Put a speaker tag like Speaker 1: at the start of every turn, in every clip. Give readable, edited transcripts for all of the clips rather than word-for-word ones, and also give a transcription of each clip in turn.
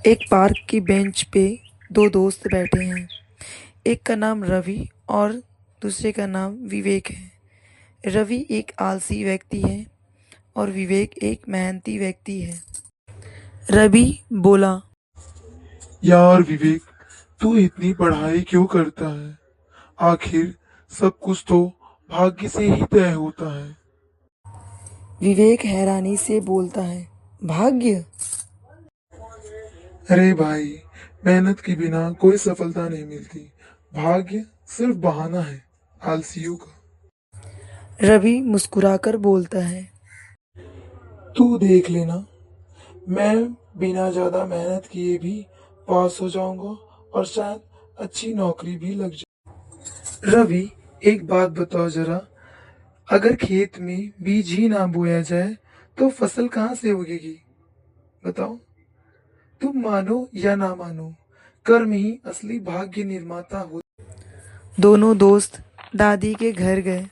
Speaker 1: एक पार्क की बेंच पे दो दोस्त बैठे हैं। एक का नाम रवि और दूसरे का नाम विवेक है। रवि एक आलसी व्यक्ति है और विवेक एक मेहनती व्यक्ति है। रवि बोला,
Speaker 2: यार विवेक, तू इतनी पढ़ाई क्यों करता है? आखिर सब कुछ तो भाग्य से ही तय होता है।
Speaker 1: विवेक हैरानी से बोलता है, भाग्य?
Speaker 2: अरे भाई, मेहनत के बिना कोई सफलता नहीं मिलती। भाग्य सिर्फ बहाना है आलसियों का।
Speaker 1: रवि मुस्कुराकर बोलता है,
Speaker 2: तू देख लेना, मैं बिना ज्यादा मेहनत किए भी पास हो जाऊंगा और शायद अच्छी नौकरी भी लग जाए। रवि, एक बात बताओ जरा, अगर खेत में बीज ही ना बोया जाए तो फसल कहाँ से उगेगी? बताओ। तुम मानो या ना मानो, कर्म ही असली भाग्य निर्माता हो।
Speaker 1: दोनों दोस्त दादी के घर गए।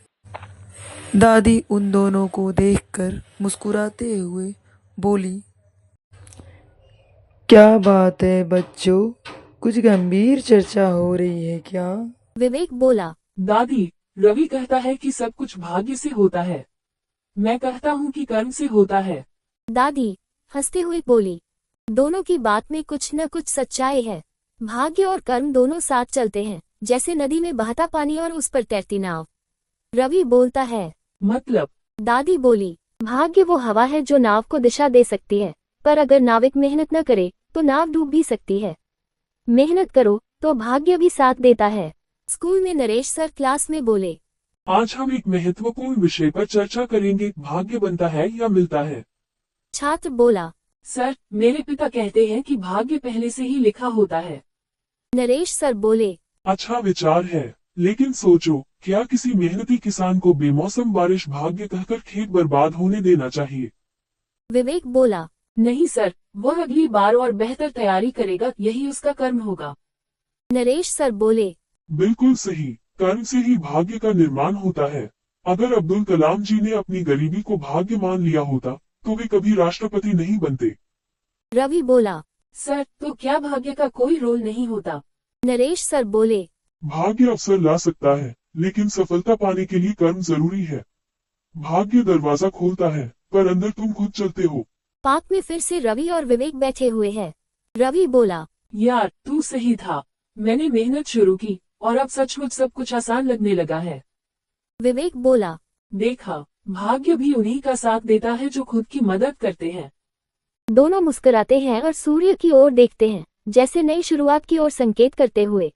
Speaker 1: दादी उन दोनों को देखकर मुस्कुराते हुए बोली, क्या बात है बच्चों, कुछ गंभीर चर्चा हो रही है क्या?
Speaker 3: विवेक बोला,
Speaker 4: दादी, रवि कहता है कि सब कुछ भाग्य से होता है। मैं कहता हूँ कि कर्म से होता है।
Speaker 3: दादी हंसते हुए बोली, दोनों की बात में कुछ न कुछ सच्चाई है। भाग्य और कर्म दोनों साथ चलते हैं, जैसे नदी में बहता पानी और उस पर तैरती नाव। रवि बोलता है,
Speaker 4: मतलब?
Speaker 3: दादी बोली, भाग्य वो हवा है जो नाव को दिशा दे सकती है, पर अगर नाविक मेहनत न करे तो नाव डूब भी सकती है। मेहनत करो तो भाग्य भी साथ देता है। स्कूल में नरेश सर क्लास में बोले,
Speaker 4: आज हम एक महत्वपूर्ण विषय पर चर्चा करेंगे, भाग्य बनता है या मिलता है।
Speaker 3: छात्र बोला,
Speaker 4: सर, मेरे पिता कहते हैं कि भाग्य पहले से ही लिखा होता है।
Speaker 3: नरेश सर बोले,
Speaker 4: अच्छा विचार है, लेकिन सोचो, क्या किसी मेहनती किसान को बेमौसम बारिश भाग्य कहकर खेत बर्बाद होने देना चाहिए?
Speaker 3: विवेक बोला,
Speaker 4: नहीं सर, वह अगली बार और बेहतर तैयारी करेगा, यही उसका कर्म होगा।
Speaker 3: नरेश सर बोले,
Speaker 4: बिल्कुल सही, कर्म से ही भाग्य का निर्माण होता है। अगर अब्दुल कलाम जी ने अपनी गरीबी को भाग्य मान लिया होता तो वे कभी राष्ट्रपति नहीं बनते।
Speaker 3: रवि बोला,
Speaker 4: सर, तो क्या भाग्य का कोई रोल नहीं होता?
Speaker 3: नरेश सर बोले,
Speaker 4: भाग्य अवसर ला सकता है, लेकिन सफलता पाने के लिए कर्म जरूरी है। भाग्य दरवाजा खोलता है, पर अंदर तुम खुद चलते हो।
Speaker 3: पार्क में फिर से रवि और विवेक बैठे हुए हैं। रवि बोला,
Speaker 4: यार, तू सही था। मैंने मेहनत शुरू की और अब सचमुच सब कुछ आसान लगने लगा है।
Speaker 3: विवेक बोला,
Speaker 4: देखा, भाग्य भी उन्हीं का साथ देता है जो खुद की मदद करते हैं।
Speaker 3: दोनों मुस्कुराते हैं और सूर्य की ओर देखते हैं, जैसे नई शुरुआत की ओर संकेत करते हुए।